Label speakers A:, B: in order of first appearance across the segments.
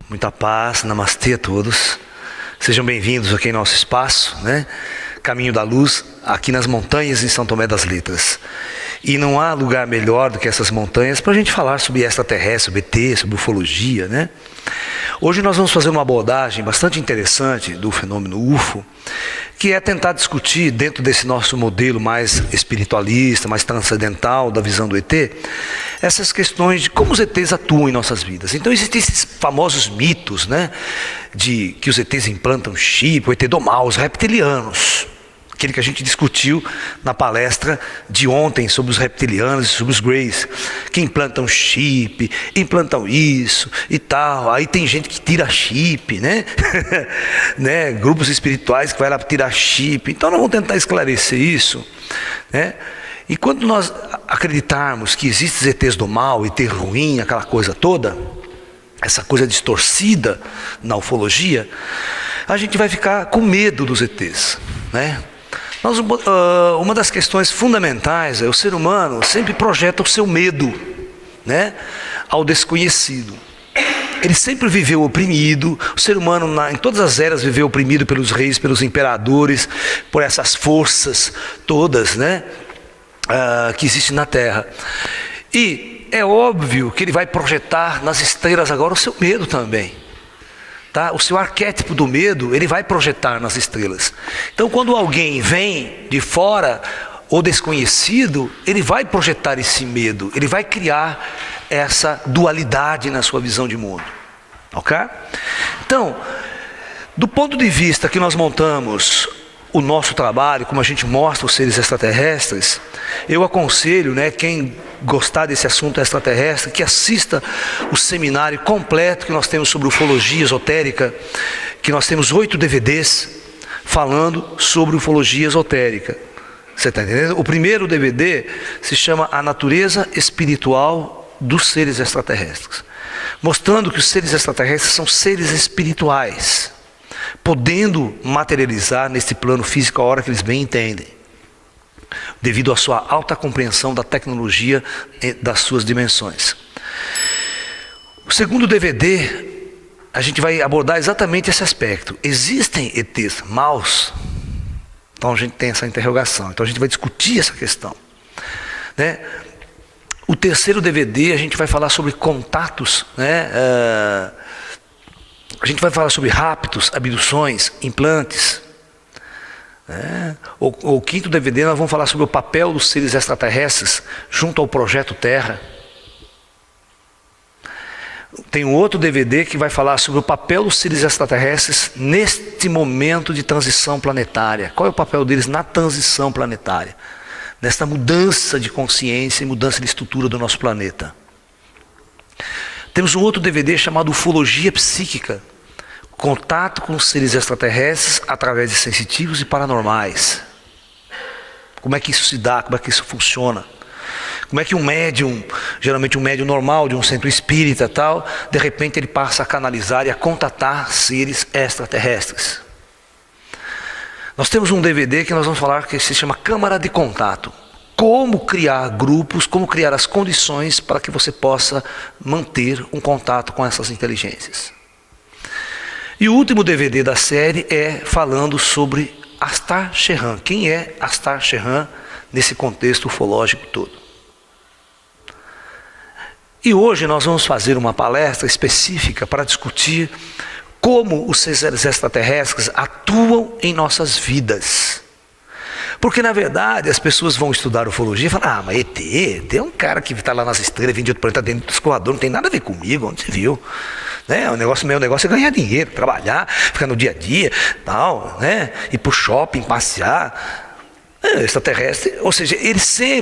A: Muita paz, namastê a todos. Sejam bem-vindos aqui em nosso espaço, né? Caminho da Luz, aqui nas montanhas em São Tomé das Letras. E não há lugar melhor do que essas montanhas para a gente falar sobre extraterrestre, sobre ET, sobre ufologia, né? Hoje nós vamos fazer uma abordagem bastante interessante do fenômeno UFO, que é tentar discutir dentro desse nosso modelo mais espiritualista, mais transcendental da visão do ET, essas questões de como os ETs atuam em nossas vidas. Então existem esses famosos mitos, né, de que os ETs implantam chip, o ET do mal, os reptilianos. Aquele que a gente discutiu na palestra de ontem sobre os reptilianos e sobre os Greys, que implantam chip, implantam isso e tal. Aí tem gente que tira chip, né? né? Grupos espirituais que vai lá tirar chip. Então nós vamos tentar esclarecer isso, né? E quando nós acreditarmos que existem ETs do mal, ET ruim, aquela coisa toda, essa coisa distorcida na ufologia, a gente vai ficar com medo dos ETs, né? Uma das questões fundamentais é o ser humano sempre projeta o seu medo, né, ao desconhecido. Ele sempre viveu oprimido. O ser humano em todas as eras viveu oprimido pelos reis, pelos imperadores, por essas forças todas, né, que existem na Terra. E é óbvio que ele vai projetar nas estrelas agora o seu medo também. Tá? O seu arquétipo do medo, ele vai projetar nas estrelas. Então quando alguém vem de fora ou desconhecido, ele vai projetar esse medo, ele vai criar essa dualidade na sua visão de mundo, ok? Então, do ponto de vista que nós montamos o nosso trabalho, como a gente mostra os seres extraterrestres, eu aconselho, né, quem gostar desse assunto extraterrestre, que assista o seminário completo que nós temos sobre ufologia esotérica, que nós temos 8 DVDs falando sobre ufologia esotérica. Você está entendendo? O primeiro DVD se chama A Natureza Espiritual dos Seres Extraterrestres, mostrando que os seres extraterrestres são seres espirituais, podendo materializar nesse plano físico a hora que eles bem entendem, devido à sua alta compreensão da tecnologia e das suas dimensões. O segundo DVD, a gente vai abordar exatamente esse aspecto. Existem ETs maus? Então a gente tem essa interrogação. Então a gente vai discutir essa questão, né? O terceiro DVD, a gente vai falar sobre contatos, né? A gente vai falar sobre raptos, abduções, implantes. O quinto DVD nós vamos falar sobre o papel dos seres extraterrestres junto ao Projeto Terra. Tem um outro DVD que vai falar sobre o papel dos seres extraterrestres neste momento de transição planetária. Qual é o papel deles na transição planetária? Nesta mudança de consciência e mudança de estrutura do nosso planeta. Temos um outro DVD chamado Ufologia Psíquica. Contato com os seres extraterrestres através de sensitivos e paranormais. Como é que isso se dá? Como é que isso funciona? Como é que um médium, geralmente um médium normal de um centro espírita tal, de repente ele passa a canalizar e a contatar seres extraterrestres? Nós temos um DVD que nós vamos falar que se chama Câmara de Contato. Como criar grupos, como criar as condições para que você possa manter um contato com essas inteligências. E o último DVD da série é falando sobre Astar Sheran. Quem é Astar Sheran nesse contexto ufológico todo? E hoje nós vamos fazer uma palestra específica para discutir como os seres extraterrestres atuam em nossas vidas. Porque na verdade as pessoas vão estudar ufologia e falam: ah, mas ET é um cara que está lá nas estrelas, vem de outro planeta dentro do escoador, não tem nada a ver comigo, onde você viu? Né? Meu negócio é ganhar dinheiro, trabalhar, ficar no dia a dia, tal, né? Ir para o shopping, passear. Extraterrestre, ou seja,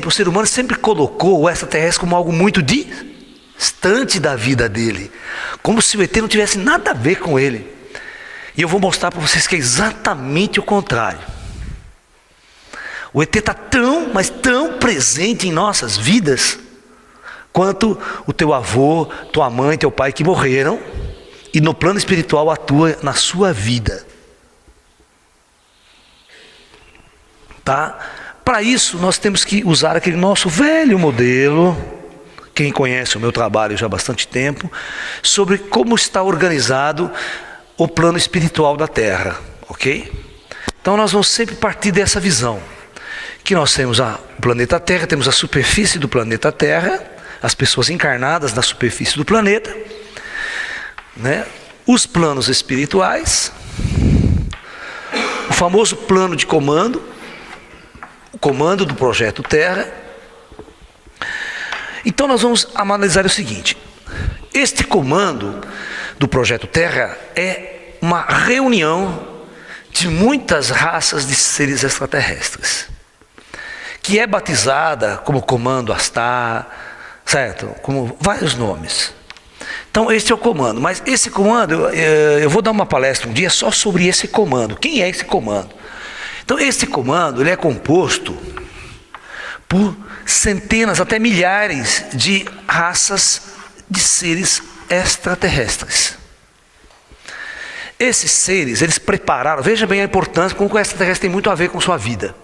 A: o ser humano sempre colocou o extraterrestre como algo muito distante da vida dele, como se o ET não tivesse nada a ver com ele. E eu vou mostrar para vocês que é exatamente o contrário. O ET está tão, mas tão presente em nossas vidas quanto o teu avô, tua mãe, teu pai que morreram e no plano espiritual atua na sua vida. Tá? Para isso nós temos que usar aquele nosso velho modelo quem conhece o meu trabalho já há bastante tempo, sobre como está organizado o plano espiritual da Terra, ok? Então nós vamos sempre partir dessa visão, que nós temos o planeta Terra, temos a superfície do planeta Terra, as pessoas encarnadas na superfície do planeta, né? Os planos espirituais, o famoso plano de comando, o comando do projeto Terra. Então nós vamos analisar o seguinte: este comando do projeto Terra é uma reunião de muitas raças de seres extraterrestres, que é batizada como Comando Astar, certo? Como vários nomes. Então este é o comando, mas esse comando, eu vou dar uma palestra um dia só sobre esse comando. Quem é esse comando? Então esse comando, ele é composto por centenas, até milhares de raças de seres extraterrestres. Esses seres, eles prepararam, veja bem a importância, como o extraterrestre tem muito a ver com sua vida.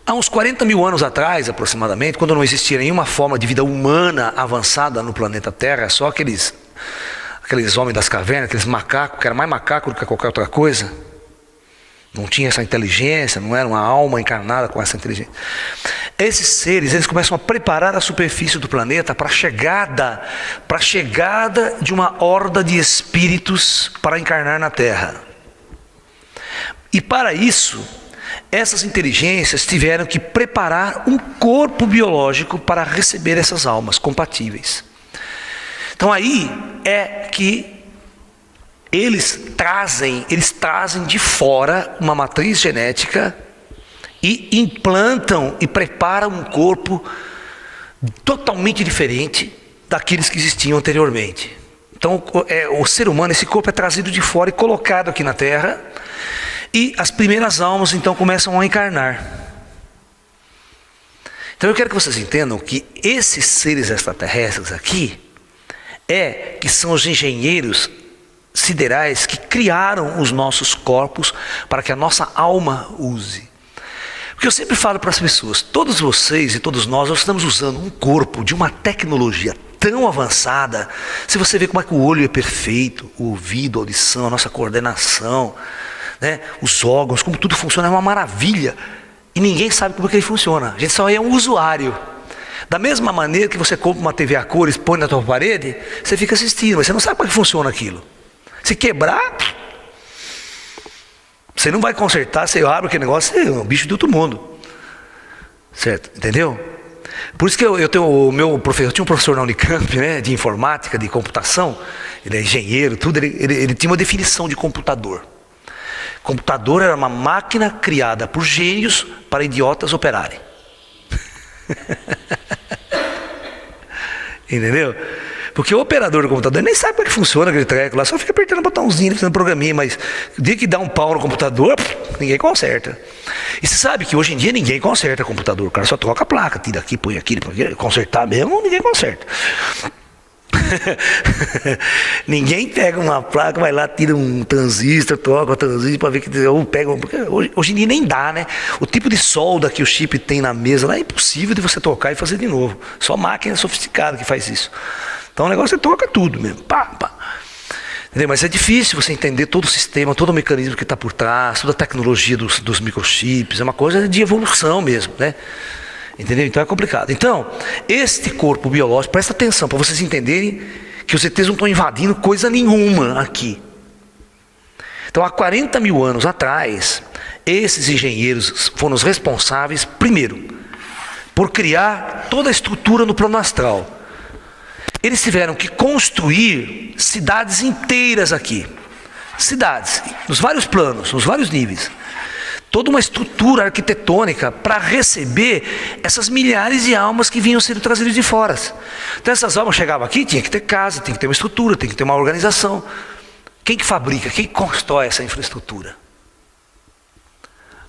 A: Há uns 40 mil anos atrás, aproximadamente, quando não existia nenhuma forma de vida humana avançada no planeta Terra, só aqueles homens das cavernas, aqueles macacos, que eram mais macacos do que qualquer outra coisa, não tinha essa inteligência, não era uma alma encarnada com essa inteligência. Esses seres, eles começam a preparar a superfície do planeta para a chegada de uma horda de espíritos para encarnar na Terra. E para isso, essas inteligências tiveram que preparar um corpo biológico para receber essas almas compatíveis. Então aí é que eles trazem de fora uma matriz genética e implantam e preparam um corpo totalmente diferente daqueles que existiam anteriormente. Então o ser humano, esse corpo é trazido de fora e colocado aqui na Terra, e as primeiras almas então começam a encarnar. Então eu quero que vocês entendam que esses seres extraterrestres aqui que são os engenheiros siderais que criaram os nossos corpos para que a nossa alma use. Porque eu sempre falo para as pessoas, todos vocês e todos nós estamos usando um corpo de uma tecnologia tão avançada. Se você vê como é que o olho é perfeito, o ouvido, a audição, a nossa coordenação, né, os órgãos, como tudo funciona, é uma maravilha. E ninguém sabe como é que ele funciona. A gente só é um usuário. Da mesma maneira que você compra uma TV a cores, põe na tua parede, você fica assistindo, mas você não sabe como é que funciona aquilo. Se quebrar, você não vai consertar, você abre aquele negócio, é um bicho de outro mundo. Certo? Entendeu? Por isso que eu tenho o meu professor, eu tinha um professor na Unicamp, né, de informática, de computação, ele é engenheiro, tudo, ele tinha uma definição de computador. Computador era uma máquina criada por gênios para idiotas operarem. Entendeu? Porque o operador do computador nem sabe como é que funciona aquele treco lá, só fica apertando o botãozinho, fazendo programinha, mas o dia que dá um pau no computador, ninguém conserta. E você sabe que hoje em dia ninguém conserta computador, o cara só troca a placa, tira aqui, põe aqui, consertar mesmo, ninguém conserta. Ninguém pega uma placa, vai lá, tira um transistor, troca o transistor para ver que pega. Hoje em dia nem dá, né? O tipo de solda que o chip tem na mesa lá é impossível de você tocar e fazer de novo. Só máquina sofisticada que faz isso. Então o negócio é toca tudo mesmo. Pá, pá. Entendeu? Mas é difícil você entender todo o sistema, todo o mecanismo que está por trás, toda a tecnologia dos microchips. É uma coisa de evolução mesmo, né? Entendeu? Então é complicado. Então, este corpo biológico, presta atenção para vocês entenderem que os ETs não estão invadindo coisa nenhuma aqui. Então, há 40 mil anos atrás, esses engenheiros foram os responsáveis, primeiro, por criar toda a estrutura no plano astral. Eles tiveram que construir cidades inteiras aqui. Cidades, nos vários planos, nos vários níveis. Toda uma estrutura arquitetônica para receber essas milhares de almas que vinham sendo trazidas de fora. Então essas almas chegavam aqui, tinha que ter casa, tinha que ter uma estrutura, tinha que ter uma organização. Quem que fabrica, quem constrói essa infraestrutura?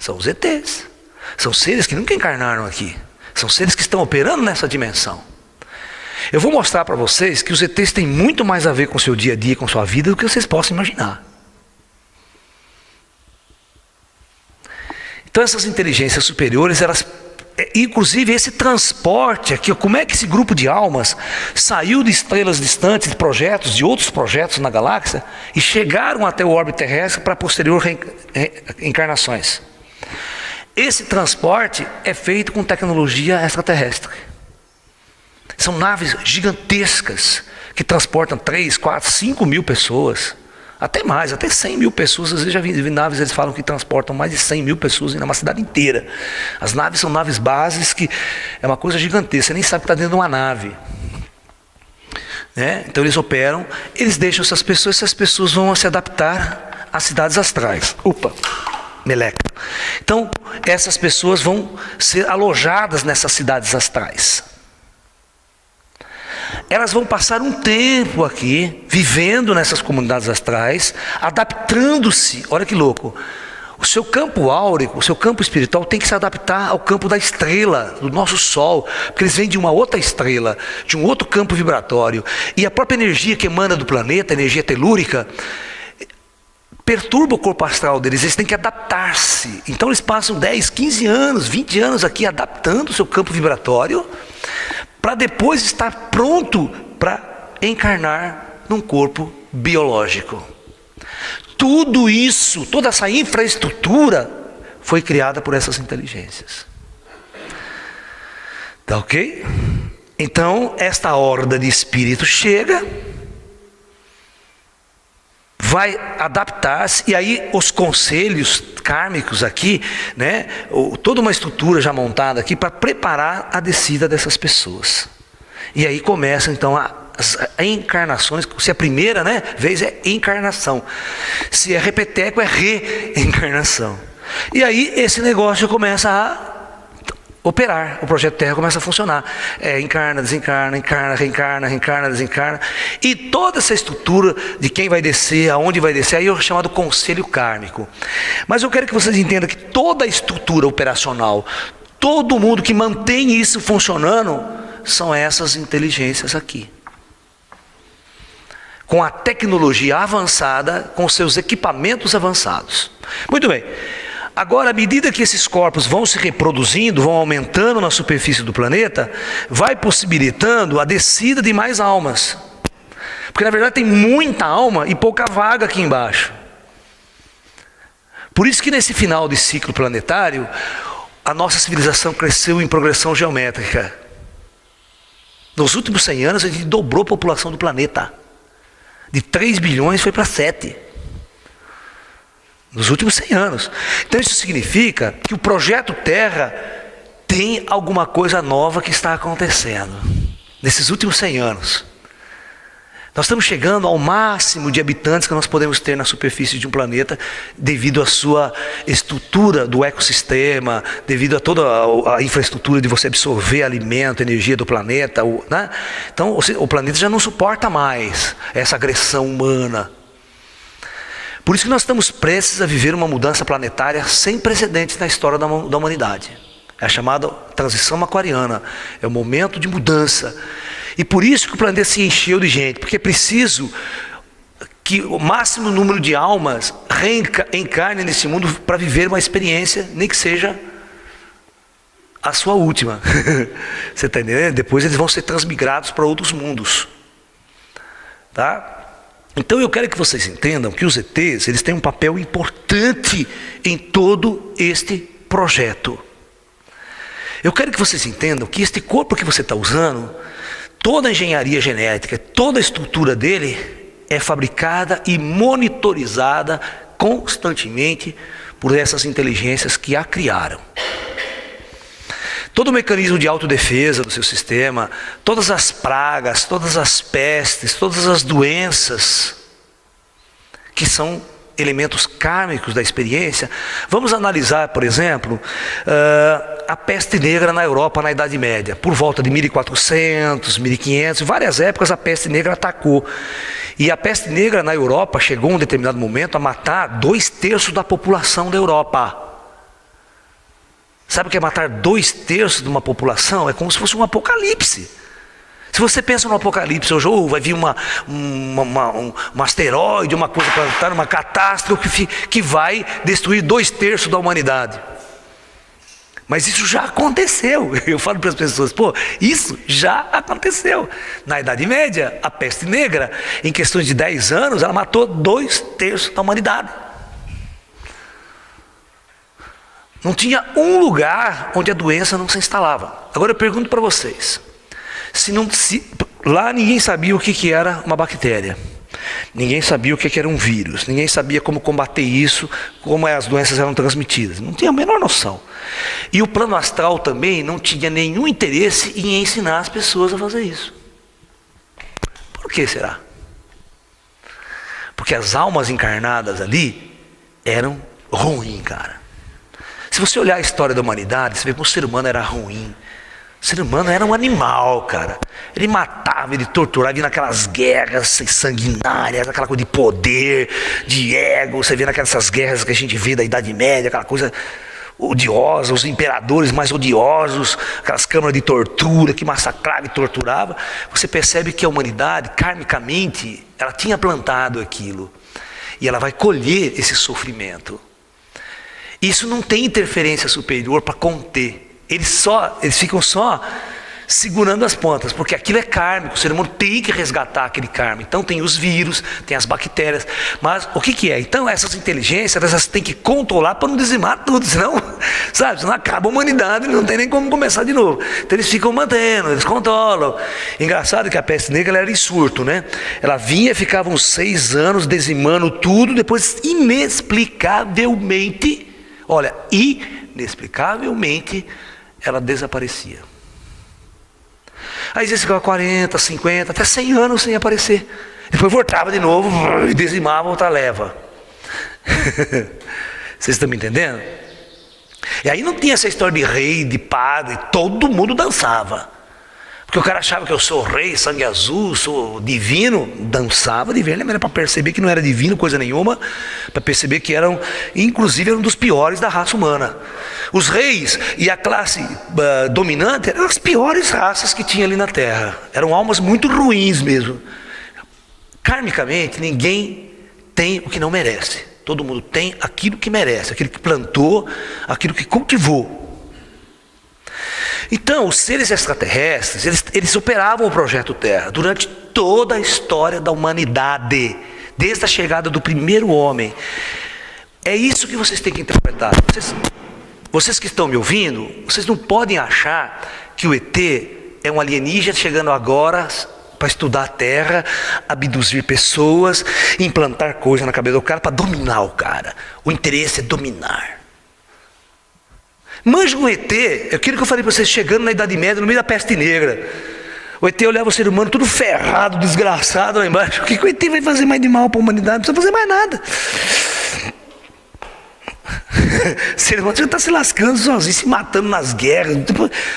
A: São os ETs. São seres que nunca encarnaram aqui. São seres que estão operando nessa dimensão. Eu vou mostrar para vocês que os ETs têm muito mais a ver com o seu dia a dia, com sua vida, do que vocês possam imaginar. Então essas inteligências superiores, Inclusive esse transporte aqui, como é que esse grupo de almas saiu de estrelas distantes, de projetos, de outros projetos na galáxia, e chegaram até o orbe terrestre para posterior encarnações. Esse transporte é feito com tecnologia extraterrestre. São naves gigantescas que transportam 3, 4, 5 mil pessoas. Até mais, até 100 mil pessoas. Às vezes já vi naves, eles falam que transportam mais de 100 mil pessoas numa cidade inteira. As naves são naves bases, que é uma coisa gigantesca. Você nem sabe que está dentro de uma nave, né? Então eles operam, eles deixam essas pessoas vão se adaptar às cidades astrais. Meleca. Então essas pessoas vão ser alojadas nessas cidades astrais. Elas vão passar um tempo aqui, vivendo nessas comunidades astrais, adaptando-se. Olha que louco. O seu campo áurico, o seu campo espiritual tem que se adaptar ao campo da estrela, do nosso Sol, porque eles vêm de uma outra estrela, de um outro campo vibratório. E a própria energia que emana do planeta, a energia telúrica, perturba o corpo astral deles, eles têm que adaptar-se. Então eles passam 10, 15 anos, 20 anos aqui adaptando o seu campo vibratório, para depois estar pronto para encarnar num corpo biológico. Tudo isso, toda essa infraestrutura foi criada por essas inteligências. Tá ok? Então, esta horda de espíritos chega, vai adaptar-se, e aí os conselhos kármicos aqui, né, toda uma estrutura já montada aqui para preparar a descida dessas pessoas. E aí começam então as encarnações. Se a primeira, né, vez é encarnação, se é repeteco é reencarnação. E aí esse negócio começa a operar, o projeto Terra começa a funcionar. Encarna, desencarna, encarna, reencarna, reencarna, desencarna. E toda essa estrutura de quem vai descer, aonde vai descer, aí é o chamado conselho kármico. Mas eu quero que vocês entendam que toda a estrutura operacional, todo mundo que mantém isso funcionando, são essas inteligências aqui. Com a tecnologia avançada, com seus equipamentos avançados. Muito bem. Agora, à medida que esses corpos vão se reproduzindo, vão aumentando na superfície do planeta, vai possibilitando a descida de mais almas. Porque na verdade tem muita alma e pouca vaga aqui embaixo. Por isso que nesse final de ciclo planetário, a nossa civilização cresceu em progressão geométrica. Nos últimos 100 anos a gente dobrou a população do planeta. De 3 bilhões foi para 7. Nos últimos 100 anos. Então isso significa que o projeto Terra tem alguma coisa nova que está acontecendo. Nesses últimos 100 anos. Nós estamos chegando ao máximo de habitantes que nós podemos ter na superfície de um planeta, devido à sua estrutura do ecossistema, devido a toda a infraestrutura de você absorver alimento, energia do planeta, né? Então o planeta já não suporta mais essa agressão humana. Por isso que nós estamos prestes a viver uma mudança planetária sem precedentes na história da humanidade. É a chamada transição aquariana. É o momento de mudança. E por isso que o planeta se encheu de gente. Porque é preciso que o máximo número de almas reencarnem nesse mundo para viver uma experiência, nem que seja a sua última. Você está entendendo? Depois eles vão ser transmigrados para outros mundos. Tá? Então eu quero que vocês entendam que os ETs, eles têm um papel importante em todo este projeto. Eu quero que vocês entendam que este corpo que você está usando, toda a engenharia genética, toda a estrutura dele é fabricada e monitorizada constantemente por essas inteligências que a criaram. Todo o mecanismo de autodefesa do seu sistema, todas as pragas, todas as pestes, todas as doenças, que são elementos kármicos da experiência. Vamos analisar, por exemplo, a peste negra na Europa na Idade Média. Por volta de 1400, 1500, em várias épocas a peste negra atacou. E a peste negra na Europa chegou em um determinado momento a matar 2/3 da população da Europa. Sabe o que é matar 2/3 de uma população? É como se fosse um apocalipse. Se você pensa no apocalipse, hoje vai vir um asteroide, uma coisa planetária, uma catástrofe que vai destruir 2/3 da humanidade. Mas isso já aconteceu. Eu falo para as pessoas, pô, isso já aconteceu. Na Idade Média, a peste negra, em questões de 10 anos, ela matou 2/3 da humanidade. Não tinha um lugar onde a doença não se instalava. Agora eu pergunto para vocês, lá ninguém sabia o que era uma bactéria. Ninguém sabia o que era um vírus, ninguém sabia como combater isso, como as doenças eram transmitidas, não tinha a menor noção. E o plano astral também não tinha nenhum interesse em ensinar as pessoas a fazer isso. Por que será? Porque as almas encarnadas ali eram ruins, cara. Se você olhar a história da humanidade, você vê que o ser humano era ruim. O ser humano era um animal, cara. Ele matava, ele torturava, vinha naquelas guerras sanguinárias, aquela coisa de poder, de ego. Você vê naquelas guerras que a gente vê da Idade Média, aquela coisa odiosa, os imperadores mais odiosos, aquelas câmaras de tortura que massacrava e torturava. Você percebe que a humanidade, karmicamente, ela tinha plantado aquilo. E ela vai colher esse sofrimento. Isso não tem interferência superior para conter. Eles ficam só segurando as pontas, porque aquilo é kármico, o ser humano tem que resgatar aquele karma. Então tem os vírus, tem as bactérias, mas o que é? Então essas inteligências, elas têm que controlar para não dizimar tudo, senão, sabe, senão acaba a humanidade, não tem nem como começar de novo. Então eles ficam mantendo, eles controlam. Engraçado que a peste negra ela era em surto, né? Ela vinha, ficava uns 6 anos dizimando tudo, depois inexplicavelmente, ela desaparecia. Aí eles ficavam 40, 50, até 100 anos sem aparecer. Depois voltava de novo e dizimava outra leva. Vocês estão me entendendo? E aí não tinha essa história de rei, de padre, todo mundo dançava. Porque o cara achava que eu sou rei, sangue azul, sou divino, dançava de vermelho, era para perceber que não era divino coisa nenhuma, para perceber que inclusive eram dos piores da raça humana. Os reis e a classe dominante eram as piores raças que tinha ali na Terra, eram almas muito ruins mesmo. Karmicamente, ninguém tem o que não merece, todo mundo tem aquilo que merece, aquilo que plantou, aquilo que cultivou. Então, os seres extraterrestres, eles operavam o projeto Terra durante toda a história da humanidade, desde a chegada do primeiro homem. É isso que vocês têm que interpretar. Vocês que estão me ouvindo, vocês não podem achar que o ET é um alienígena chegando agora para estudar a Terra, abduzir pessoas, implantar coisa na cabeça do cara para dominar o cara. O interesse é dominar. Manja um ET, é aquilo que eu falei para vocês, chegando na Idade Média, no meio da peste negra. O ET olhava o ser humano tudo ferrado, desgraçado lá embaixo. O que o ET vai fazer mais de mal para a humanidade? Não precisa fazer mais nada. O ser humano já está se lascando sozinho, se matando nas guerras.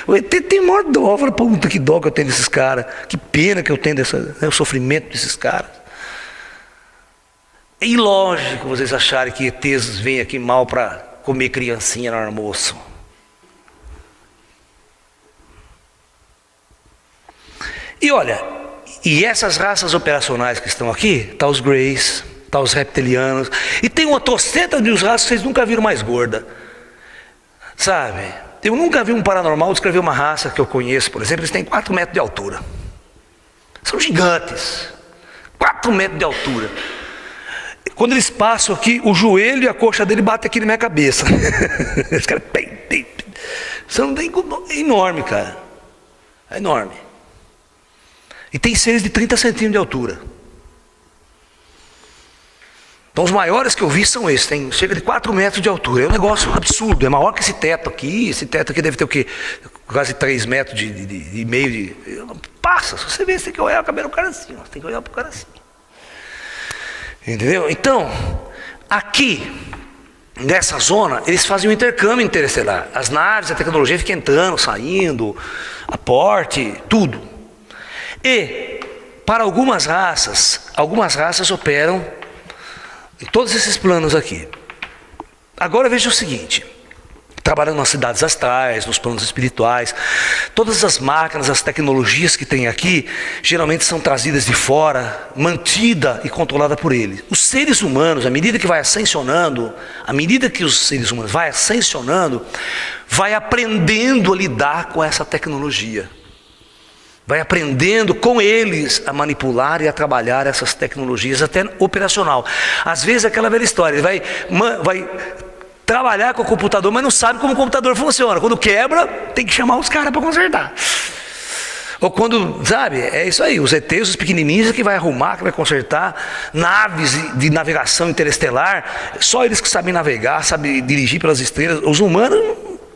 A: O ET tem maior dó. Eu falo, puta, que dó que eu tenho desses caras. Que pena que eu tenho o sofrimento desses caras. É ilógico vocês acharem que ETs vêm aqui mal para comer criancinha no almoço. E olha, e essas raças operacionais que estão aqui, tá os Greys, tá os reptilianos, e tem uma trocenta de raças que vocês nunca viram mais gorda, sabe? Eu nunca vi um paranormal descrever uma raça que eu conheço, por exemplo, eles têm 4 metros de altura, são gigantes, 4 metros de altura. Quando eles passam aqui, o joelho e a coxa dele batem aqui na minha cabeça. Esse cara é enorme, cara, é enorme. E tem seres de 30 centímetros de altura. Então os maiores que eu vi são esses, tem cerca de 4 metros de altura. É um negócio absurdo, é maior que esse teto aqui. Esse teto aqui deve ter o quê? Quase 3 metros e meio de... Passa, se você ver, você tem que olhar o cabelo do cara assim, você tem que olhar pro cara assim. Entendeu? Então, aqui, nessa zona, eles fazem um intercâmbio interestelar. As naves, a tecnologia fica entrando, saindo, aporte, tudo. E, para algumas raças operam em todos esses planos aqui. Agora veja o seguinte, trabalhando nas cidades astrais, nos planos espirituais. Todas as máquinas, as tecnologias que tem aqui, geralmente são trazidas de fora, mantida e controlada por eles. Os seres humanos, à medida que vai ascensionando, à medida que os seres humanos vai ascensionando, vai aprendendo a lidar com essa tecnologia. Vai aprendendo com eles a manipular e a trabalhar essas tecnologias, até operacional. Às vezes é aquela velha história, ele vai trabalhar com o computador, mas não sabe como o computador funciona. Quando quebra, tem que chamar os caras para consertar. Ou quando, sabe, é isso aí, os ETs, os pequenininhos, que vai arrumar, que vai consertar naves de navegação interestelar, só eles que sabem navegar, sabem dirigir pelas estrelas. Os humanos,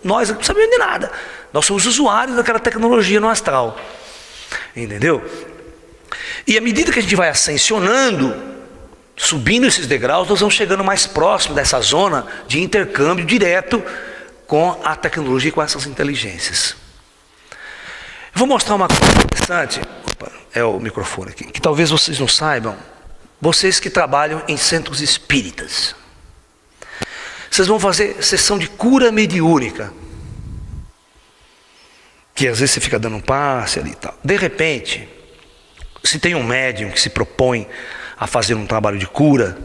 A: nós não sabemos de nada. Nós somos usuários daquela tecnologia no astral. Entendeu? E à medida que a gente vai ascensionando, subindo esses degraus, nós vamos chegando mais próximo dessa zona de intercâmbio direto com a tecnologia e com essas inteligências. Eu vou mostrar uma coisa interessante. Opa, é o microfone aqui, que talvez vocês não saibam. Vocês que trabalham em centros espíritas, vocês vão fazer sessão de cura mediúnica, que às vezes você fica dando um passe ali e tal. De repente, se tem um médium que se propõe a fazer um trabalho de cura,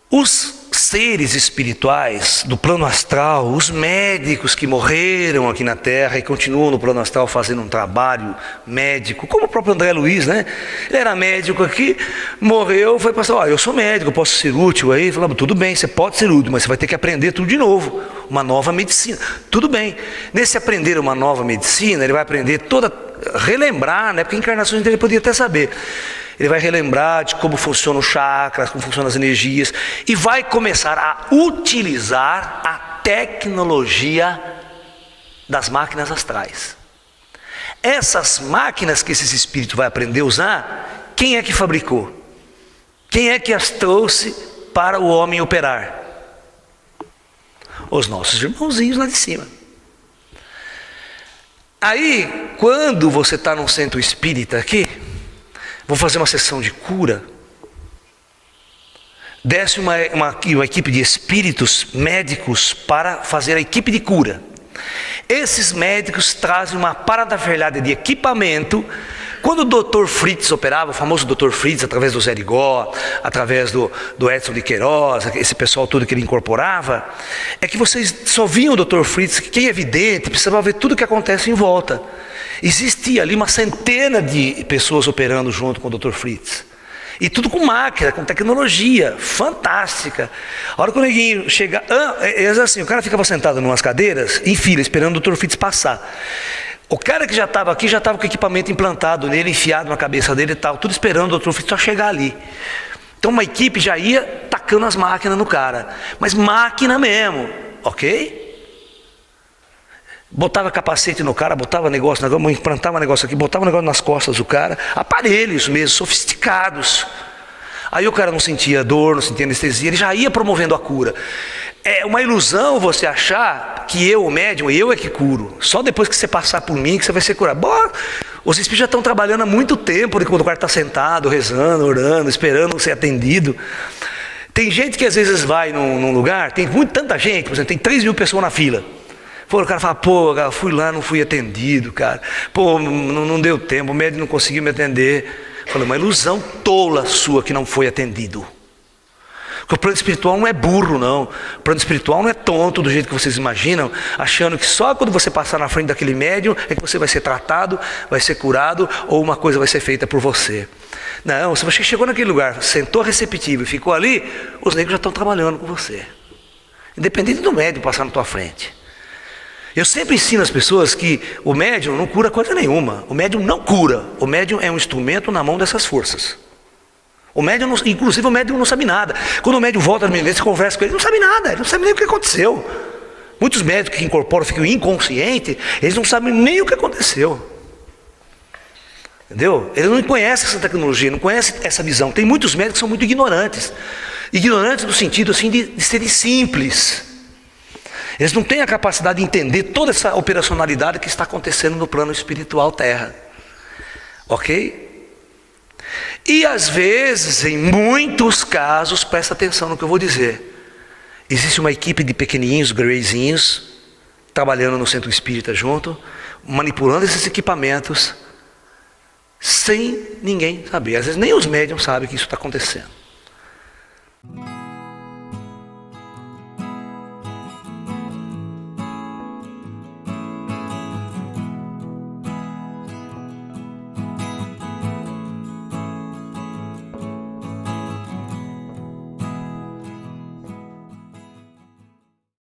A: os seres espirituais do plano astral, os médicos que morreram aqui na Terra e continuam no plano astral fazendo um trabalho médico, como o próprio André Luiz, né? Ele era médico aqui, morreu, foi passar, eu sou médico, eu posso ser útil aí? Falava, tudo bem, você pode ser útil, mas você vai ter que aprender tudo de novo, uma nova medicina. Tudo bem, nesse aprender uma nova medicina, ele vai aprender relembrar, né? Porque encarnações dele podia até saber. Ele vai relembrar de como funcionam os chakras, como funcionam as energias, e vai começar a utilizar a tecnologia das máquinas astrais. Essas máquinas que esses espíritos vai aprender a usar, quem é que fabricou? Quem é que as trouxe para o homem operar? Os nossos irmãozinhos lá de cima. Aí, quando você está num centro espírita aqui, vou fazer uma sessão de cura, desce uma equipe de espíritos médicos para fazer a equipe de cura. Esses médicos trazem uma parafernália de equipamento. Quando o Dr. Fritz operava, o famoso Dr. Fritz, através do Zé Rigó, através do Edson de Queiroz, esse pessoal todo que ele incorporava, é que vocês só viam o Dr. Fritz, que quem é vidente precisava ver tudo o que acontece em volta. Existia ali uma centena de pessoas operando junto com o Dr. Fritz. E tudo com máquina, com tecnologia, fantástica. A hora que o neguinho chega, assim, o cara ficava sentado em umas cadeiras, em fila, esperando o Dr. Fritz passar. O cara que já estava aqui, já estava com o equipamento implantado nele, enfiado na cabeça dele e tal, tudo esperando o Dr. Fritz só chegar ali. Então uma equipe já ia tacando as máquinas no cara, mas máquina mesmo, ok? Botava capacete no cara, botava negócio, implantava negócio aqui, botava negócio nas costas do cara, aparelhos mesmo, sofisticados. Aí o cara não sentia dor, não sentia anestesia, ele já ia promovendo a cura. É uma ilusão você achar que eu, o médium, eu é que curo. Só depois que você passar por mim que você vai ser curado. Bom, os espíritos já estão trabalhando há muito tempo, quando o cara está sentado, rezando, orando, esperando ser atendido. Tem gente que às vezes vai num lugar, tem tanta gente, por exemplo, tem 3.000 pessoas na fila. Pô, o cara fala, pô, cara, fui lá, não fui atendido, cara. Pô, não deu tempo, o médico não conseguiu me atender. Eu falei, uma ilusão tola sua que não foi atendido. Porque o plano espiritual não é burro, não. O plano espiritual não é tonto do jeito que vocês imaginam, achando que só quando você passar na frente daquele médium é que você vai ser tratado, vai ser curado, ou uma coisa vai ser feita por você. Não, se você chegou naquele lugar, sentou receptivo e ficou ali, os negros já estão trabalhando com você. Independente do médium passar na tua frente. Eu sempre ensino as pessoas que o médium não cura coisa nenhuma. O médium não cura. O médium é um instrumento na mão dessas forças. O médium, inclusive o médium não sabe nada. Quando o médium volta na você conversa com ele, ele não sabe nada, ele não sabe nem o que aconteceu. Muitos médicos que incorporam ficam inconscientes, eles não sabem nem o que aconteceu. Entendeu? Eles não conhecem essa tecnologia, não conhecem essa visão. Tem muitos médicos que são muito ignorantes. Ignorantes no sentido assim de serem simples. Eles não têm a capacidade de entender toda essa operacionalidade que está acontecendo no plano espiritual terra. Ok? E às vezes, em muitos casos, presta atenção no que eu vou dizer. Existe uma equipe de pequenininhos, greyzinhos, trabalhando no centro espírita junto, manipulando esses equipamentos, sem ninguém saber. Às vezes nem os médiuns sabem que isso está acontecendo.